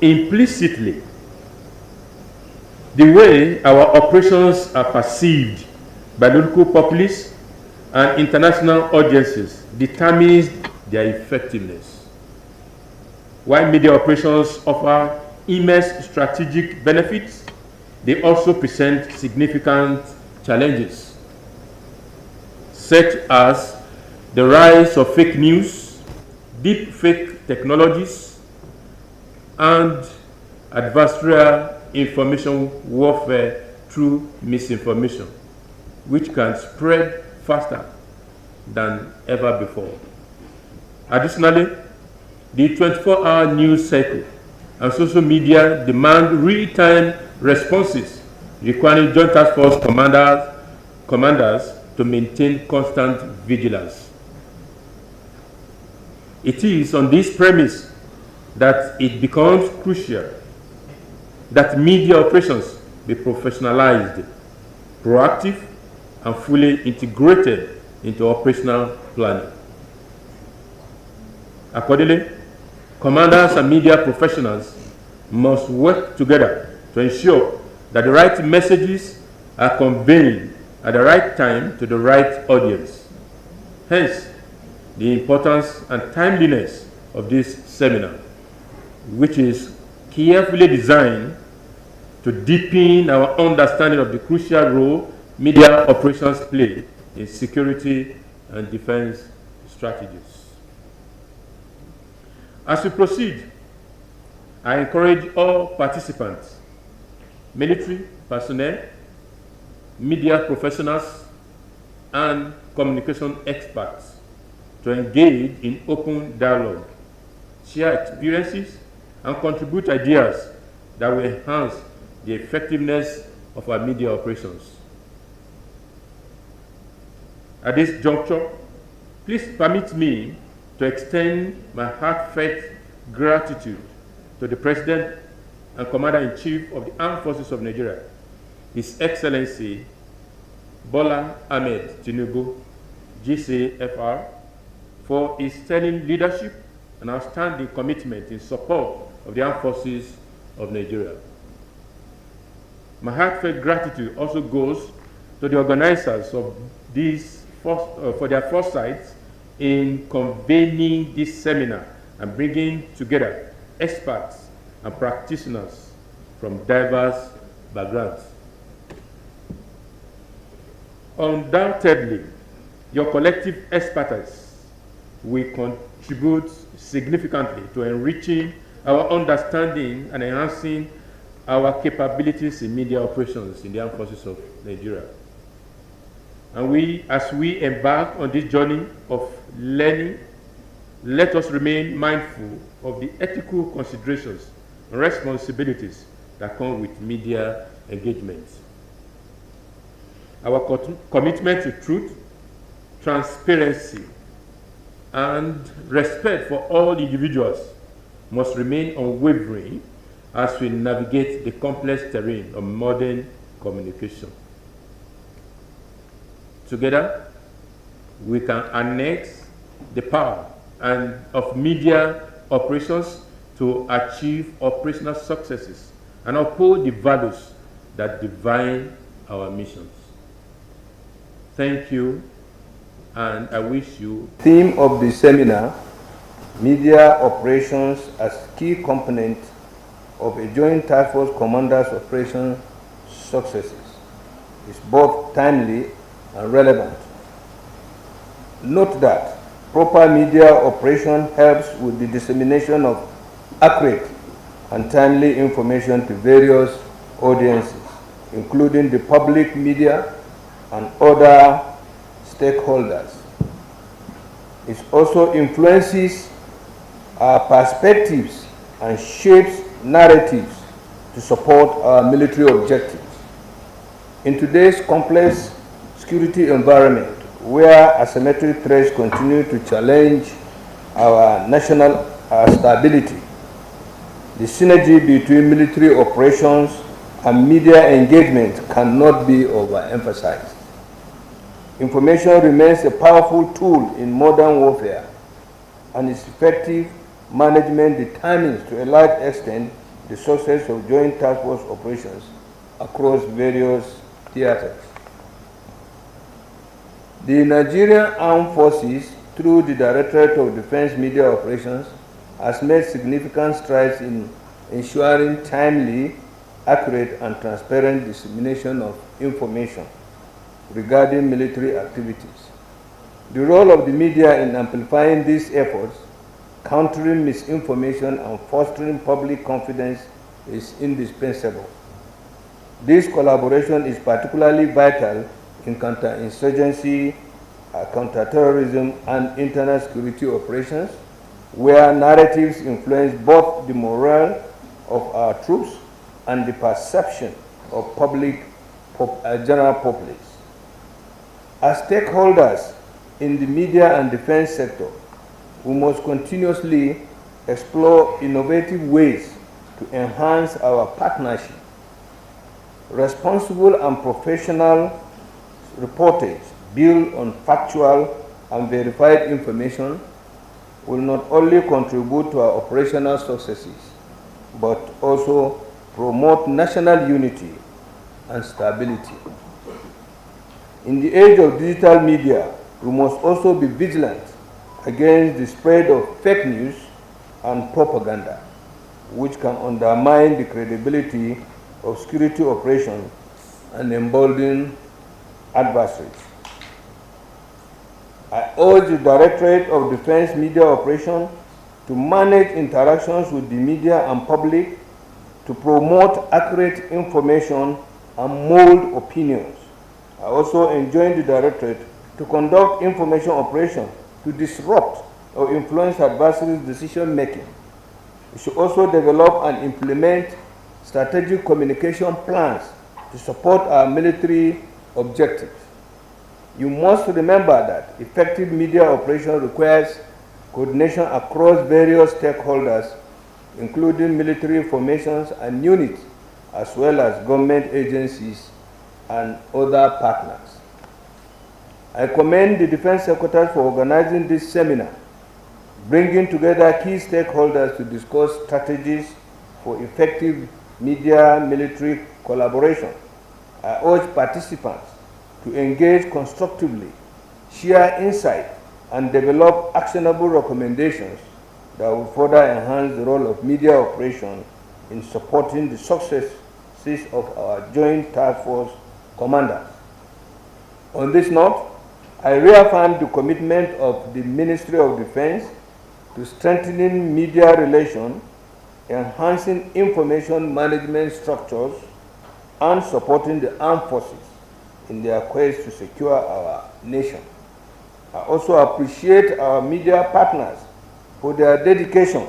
Implicitly, the way our operations are perceived by local populace and international audiences determines their effectiveness. While media operations offer immense strategic benefits, they also present significant challenges, such as the rise of fake news, deep fake technologies, and adversarial information warfare through misinformation, which can spread faster than ever before. Additionally, the 24-hour news cycle and social media demand real-time responses, requiring Joint Task Force commanders to maintain constant vigilance. It is on this premise that it becomes crucial that media operations be professionalized, proactive, and fully integrated into operational planning. Accordingly, commanders and media professionals must work together to ensure that the right messages are conveyed at the right time to the right audience. Hence, the importance and timeliness of this seminar, which is carefully designed to deepen our understanding of the crucial role media operations play in security and defense strategies. As we proceed, I encourage all participants, military personnel, media professionals, and communication experts to engage in open dialogue, share experiences, and contribute ideas that will enhance the effectiveness of our media operations. At this juncture, please permit me to extend my heartfelt gratitude to the President and Commander-in-Chief of the Armed Forces of Nigeria, His Excellency Bola Ahmed Tinubu, GCFR, for his sterling leadership and outstanding commitment in support of the Armed Forces of Nigeria. My heartfelt gratitude also goes to the organizers of these for their foresight in convening this seminar and bringing together experts and practitioners from diverse backgrounds. Undoubtedly, your collective expertise will contribute significantly to enriching our understanding and enhancing our capabilities in media operations in the Armed Forces of Nigeria. And as we embark on this journey of learning, let us remain mindful of the ethical considerations and responsibilities that come with media engagement. Our commitment to truth, transparency, and respect for all individuals must remain unwavering as we navigate the complex terrain of modern communication. Together, we can harness the power of media operations to achieve operational successes and uphold the values that define our missions. Thank you, and I wish you. Theme of the seminar, Media Operations as Key Component of a Joint Task Force Commander's Operation Successes, is both timely and relevant. Note that proper media operation helps with the dissemination of accurate and timely information to various audiences, including the public, media, and other stakeholders. It also influences our perspectives and shapes narratives to support our military objectives. In today's complex security environment, where asymmetric threats continue to challenge our national stability, the synergy between military operations and media engagement cannot be overemphasized. Information remains a powerful tool in modern warfare, and its effective management determines to a large extent the success of joint task force operations across various theaters. The Nigerian Armed Forces, through the Directorate of Defense Media Operations, has made significant strides in ensuring timely, accurate, and transparent dissemination of information regarding military activities. The role of the media in amplifying these efforts, countering misinformation, and fostering public confidence is indispensable. This collaboration is particularly vital in counterinsurgency, counterterrorism, and internal security operations, where narratives influence both the morale of our troops and the perception of general populace. As stakeholders in the media and defense sector, we must continuously explore innovative ways to enhance our partnership. Responsible and professional reportage built on factual and verified information will not only contribute to our operational successes, but also promote national unity and stability. In the age of digital media, we must also be vigilant against the spread of fake news and propaganda, which can undermine the credibility of security operations and embolden adversaries. I urge the Directorate of Defense Media Operations to manage interactions with the media and public to promote accurate information and mold opinions. I also enjoin the Directorate to conduct information operations to disrupt or influence adversaries' decision-making. We should also develop and implement strategic communication plans to support our military objectives. You must remember that effective media operation requires coordination across various stakeholders, including military formations and units, as well as government agencies and other partners. I commend the Defense Secretary for organizing this seminar, bringing together key stakeholders to discuss strategies for effective media-military collaboration. I urge participants to engage constructively, share insight, and develop actionable recommendations that will further enhance the role of media operations in supporting the successes of our Joint Task Force commanders. On this note, I reaffirm the commitment of the Ministry of Defense to strengthening media relations, enhancing information management structures, and supporting the armed forces in their quest to secure our nation. I also appreciate our media partners for their dedication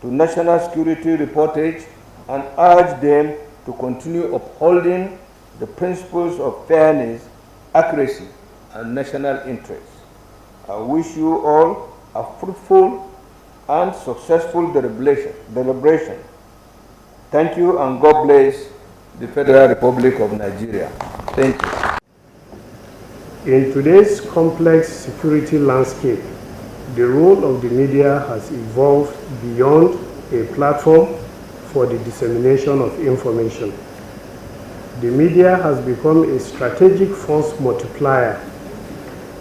to national security reportage and urge them to continue upholding the principles of fairness, accuracy, and national interest. I wish you all a fruitful and successful deliberation. Thank you, and God bless the Federal Republic of Nigeria. Thank you. In today's complex security landscape, the role of the media has evolved beyond a platform for the dissemination of information. The media has become a strategic force multiplier,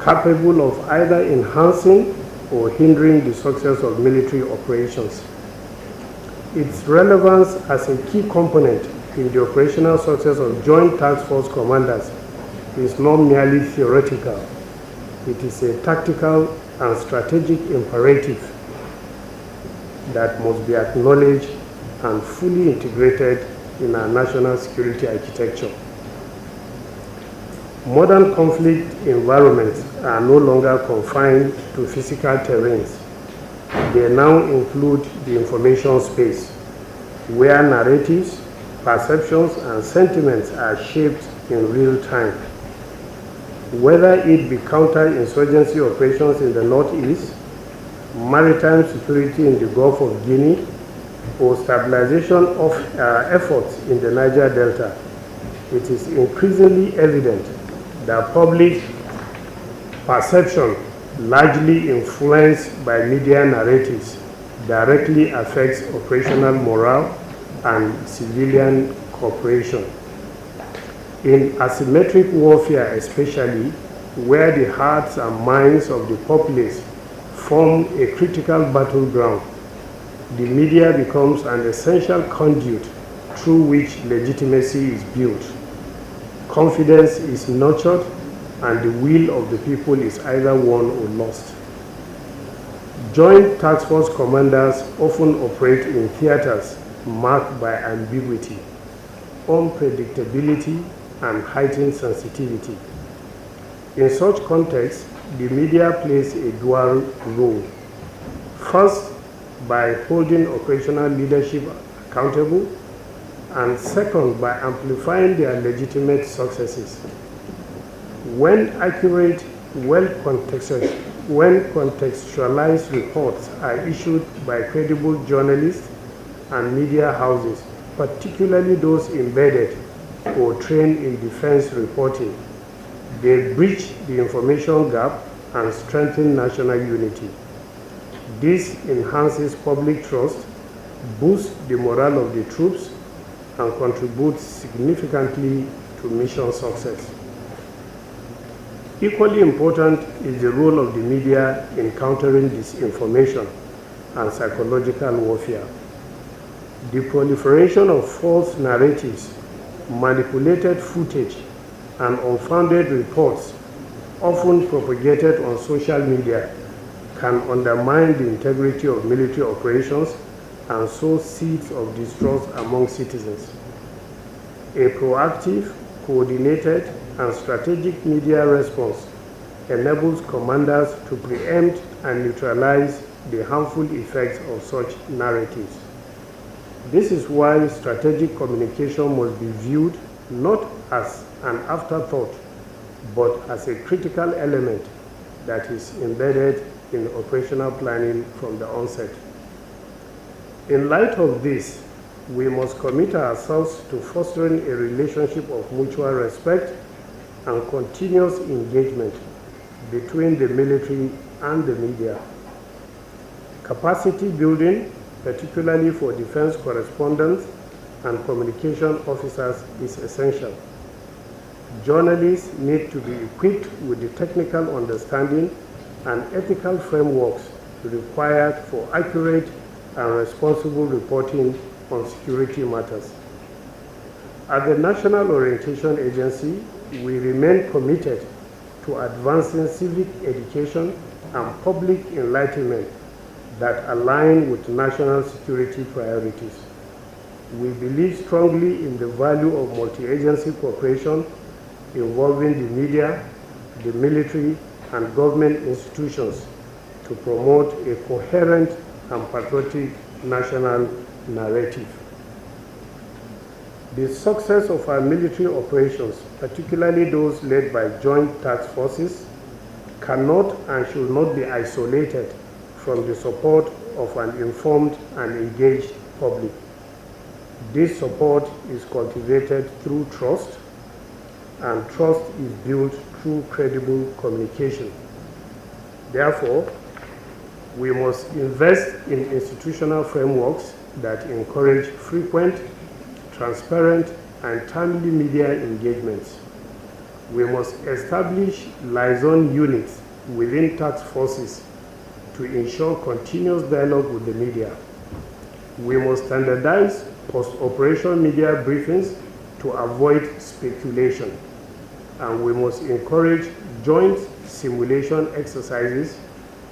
capable of either enhancing or hindering the success of military operations. Its relevance as a key component in the operational success of Joint Task Force commanders is not merely theoretical. It is a tactical and strategic imperative that must be acknowledged and fully integrated in our national security architecture. Modern conflict environments are no longer confined to physical terrains. They now include the information space, where narratives, perceptions, and sentiments are shaped in real time. Whether it be counter-insurgency operations in the Northeast, maritime security in the Gulf of Guinea, or stabilization of efforts in the Niger Delta, it is increasingly evident that public perception, largely influenced by media narratives, directly affects operational morale and civilian cooperation. In asymmetric warfare especially, where the hearts and minds of the populace form a critical battleground, the media becomes an essential conduit through which legitimacy is built. Confidence is nurtured, and the will of the people is either won or lost. Joint Task Force commanders often operate in theaters marked by ambiguity, unpredictability, and heightened sensitivity. In such contexts, the media plays a dual role. First, by holding operational leadership accountable, and second, by amplifying their legitimate successes. When accurate, contextualized reports are issued by credible journalists and media houses, particularly those embedded or trained in defense reporting, they bridge the information gap and strengthen national unity. This enhances public trust, boosts the morale of the troops, and contributes significantly to mission success. Equally important is the role of the media in countering disinformation and psychological warfare. The proliferation of false narratives, manipulated footage, and unfounded reports, often propagated on social media, can undermine the integrity of military operations and sow seeds of distrust among citizens. A proactive, coordinated, and strategic media response enables commanders to preempt and neutralize the harmful effects of such narratives. This is why strategic communication must be viewed not as an afterthought, but as a critical element that is embedded in operational planning from the onset. In light of this, we must commit ourselves to fostering a relationship of mutual respect and continuous engagement between the military and the media. Capacity building, particularly for defense correspondents and communication officers, is essential. Journalists need to be equipped with the technical understanding and ethical frameworks required for accurate and responsible reporting on security matters. At the National Orientation Agency, we remain committed to advancing civic education and public enlightenment that align with national security priorities. We believe strongly in the value of multi-agency cooperation involving the media, the military, and government institutions to promote a coherent and patriotic national narrative. The success of our military operations, particularly those led by joint task forces, cannot and should not be isolated from the support of an informed and engaged public. This support is cultivated through trust, and trust is built through credible communication. Therefore, we must invest in institutional frameworks that encourage frequent, transparent, and timely media engagements. We must establish liaison units within task forces to ensure continuous dialogue with the media. We must standardize post-operation media briefings to avoid speculation, and we must encourage joint simulation exercises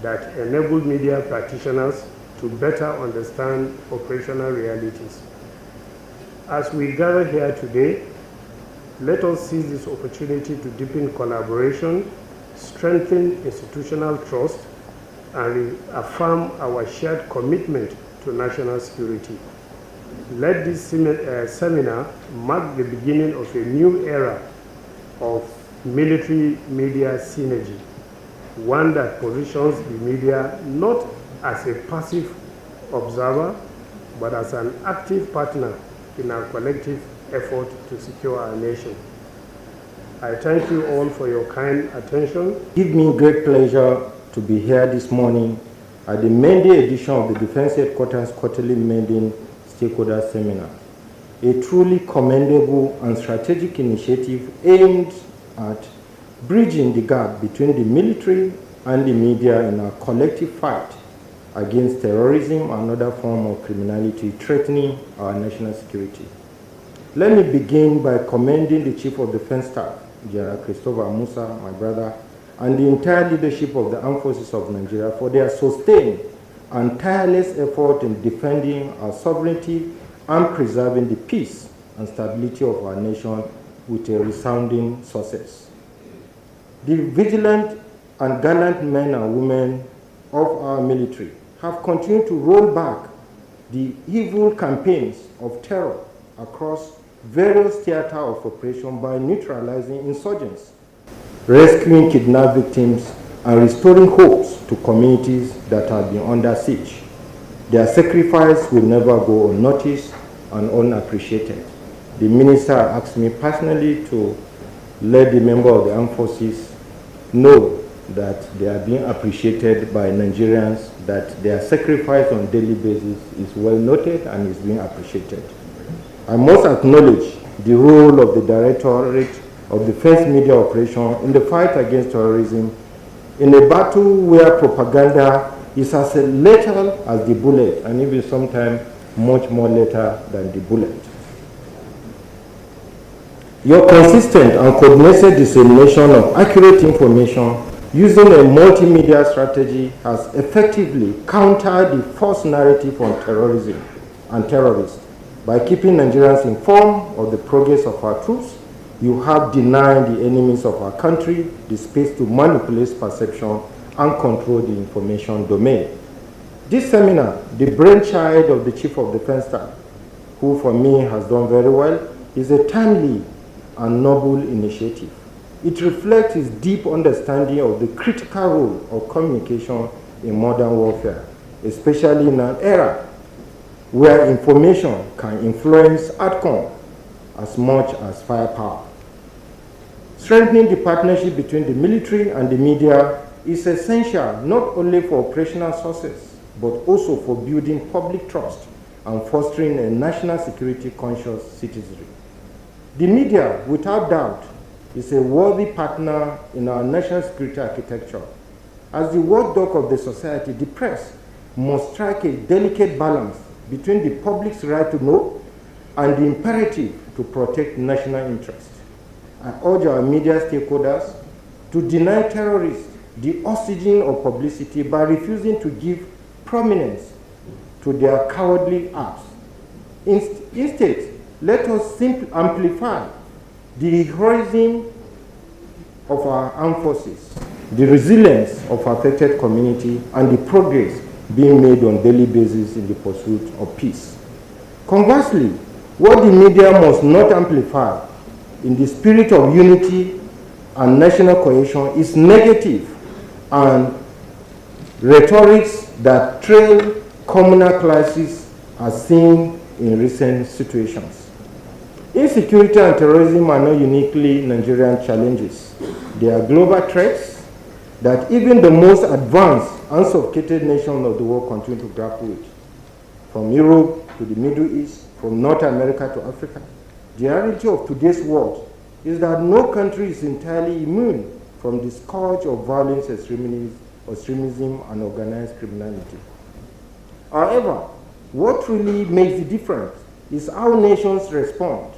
that enable media practitioners to better understand operational realities. As we gather here today, let us seize this opportunity to deepen collaboration, strengthen institutional trust, and reaffirm our shared commitment to national security. Let this seminar mark the beginning of a new era of military-media synergy, one that positions the media not as a passive observer, but as an active partner in our collective effort to secure our nation. I thank you all for your kind attention. It gives me great pleasure to be here this morning at the Monday edition of the Defense Headquarters Quarterly Meeting stakeholder seminar, a truly commendable and strategic initiative aimed at bridging the gap between the military and the media in our collective fight against terrorism and other forms of criminality threatening our national security. Let me begin by commending the Chief of Defense Staff, General Christopher Musa, my brother, and the entire leadership of the Armed Forces of Nigeria for their sustained and tireless effort in defending our sovereignty and preserving the peace and stability of our nation with a resounding success. The vigilant and gallant men and women of our military have continued to roll back the evil campaigns of terror across various theaters of operation by neutralizing insurgents, rescuing kidnapped victims, and restoring hopes to communities that have been under siege. Their sacrifice will never go unnoticed and unappreciated. The minister asked me personally to let the member of the armed forces know that they are being appreciated by Nigerians, that their sacrifice on a daily basis is well noted and is being appreciated. I must acknowledge the role of the Directorate of Defense Media Operation in the fight against terrorism in a battle where propaganda is as lethal as the bullet, and even sometimes much more lethal than the bullet. Your consistent and coordinated dissemination of accurate information using a multimedia strategy has effectively countered the false narrative on terrorism and terrorists. By keeping Nigerians informed of the progress of our troops, you have denied the enemies of our country the space to manipulate perception and control the information domain. This seminar, the brainchild of the Chief of Defense Staff, who for me has done very well, is a timely and noble initiative. It reflects his deep understanding of the critical role of communication in modern warfare, especially in an era where information can influence outcome as much as firepower. Strengthening the partnership between the military and the media is essential not only for operational success, but also for building public trust and fostering a national security conscious citizenry. The media, without doubt, is a worthy partner in our national security architecture. As the watchdog of the society, the press must strike a delicate balance between the public's right to know and the imperative to protect national interests. I urge our media stakeholders to deny terrorists the oxygen of publicity by refusing to give prominence to their cowardly acts. Instead, let us simply amplify the heroism of our armed forces, the resilience of affected community, and the progress being made on a daily basis in the pursuit of peace. Conversely, what the media must not amplify in the spirit of unity and national cohesion is negative and rhetorics that trail communal crises as seen in recent situations. Insecurity and terrorism are not uniquely Nigerian challenges. They are global threats that even the most advanced and sophisticated nations of the world continue to grapple with. From Europe to the Middle East, from North America to Africa, the reality of today's world is that no country is entirely immune from the scourge of violence, extremism, and organized criminality. However, what really makes the difference is how nations respond.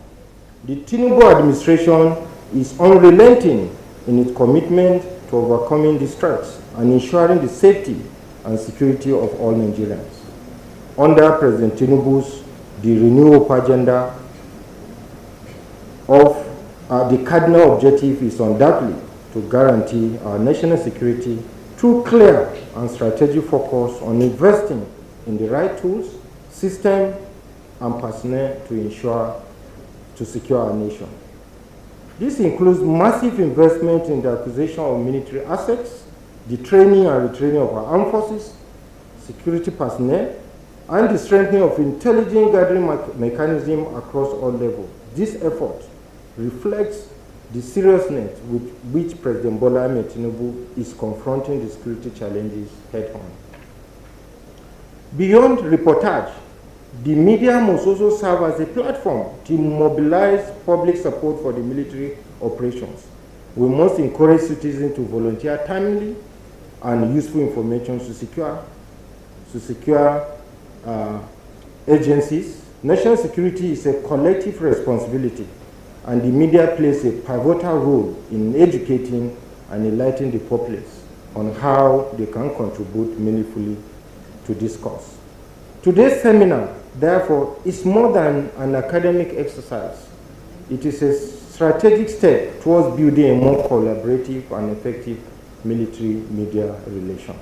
The Tinubu administration is unrelenting in its commitment to overcoming these threats and ensuring the safety and security of all Nigerians. Under President Tinubu's the renewal agenda of the cardinal objective is undoubtedly to guarantee our national security through clear and strategic focus on investing in the right tools, system, and personnel to secure our nation. This includes massive investment in the acquisition of military assets, the training and retraining of our armed forces, security personnel, and the strengthening of intelligence gathering mechanism across all levels. This effort reflects the seriousness with which President Bola Ahmed Tinubu is confronting the security challenges head-on. Beyond reportage, The media must also serve as a platform to mobilize public support for the military operations. We must encourage citizens to volunteer timely and useful information to secure agencies. National security is a collective responsibility, and the media plays a pivotal role in educating and enlightening the populace on how they can contribute meaningfully to this cause. Today's seminar, therefore, is more than an academic exercise. It is a strategic step towards building a more collaborative and effective military-media relation.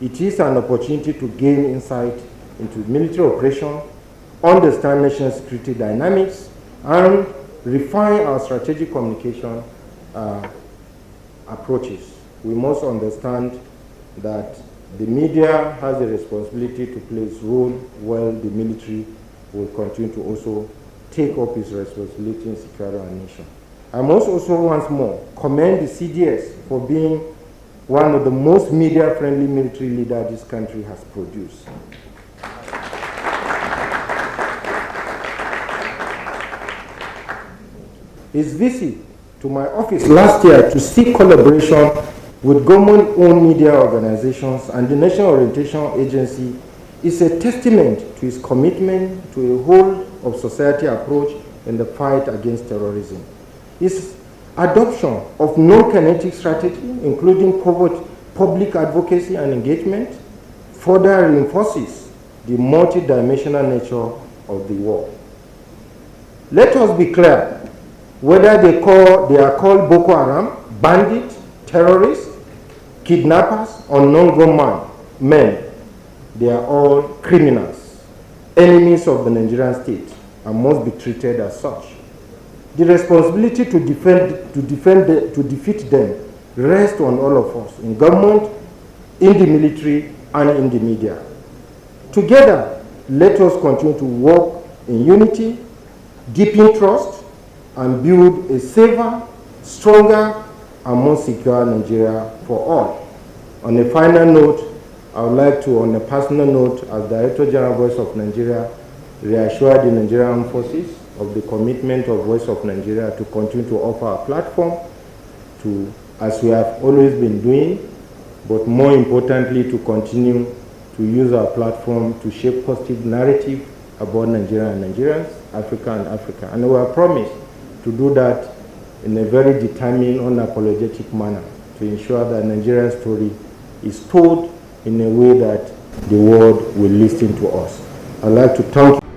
It is an opportunity to gain insight into military operations, understand national security dynamics, and refine our strategic communication approaches. We must understand that the media has a responsibility to play its role, while the military will continue to also take up its responsibility in securing our nation. I must also once more commend the CDS for being one of the most media-friendly military leaders this country has produced. His visit to my office last year to seek collaboration with government-owned media organizations and the National Orientation Agency is a testament to his commitment to a whole-of-society approach in the fight against terrorism. His adoption of non-kinetic strategy, including public advocacy and engagement, further reinforces the multidimensional nature of the war. Let us be clear, whether they are called Boko Haram, bandits, terrorists, kidnappers, or non-government men, they are all criminals, enemies of the Nigerian state, and must be treated as such. The responsibility to defeat them rests on all of us, in government, in the military, and in the media. Together, let us continue to work in unity, deepen trust, and build a safer, stronger, and more secure Nigeria for all. On a final note, I would like to, on a personal note, as Director General Voice of Nigeria, reassure the Nigerian Armed Forces of the commitment of Voice of Nigeria to continue to offer a platform to, as we have always been doing, but more importantly, to continue to use our platform to shape positive narrative about Nigeria and Nigerians, Africa and Africa. And we have promised to do that in a very determined, unapologetic manner to ensure that Nigerian story is told in a way that the world will listen to us. I'd like to thank you.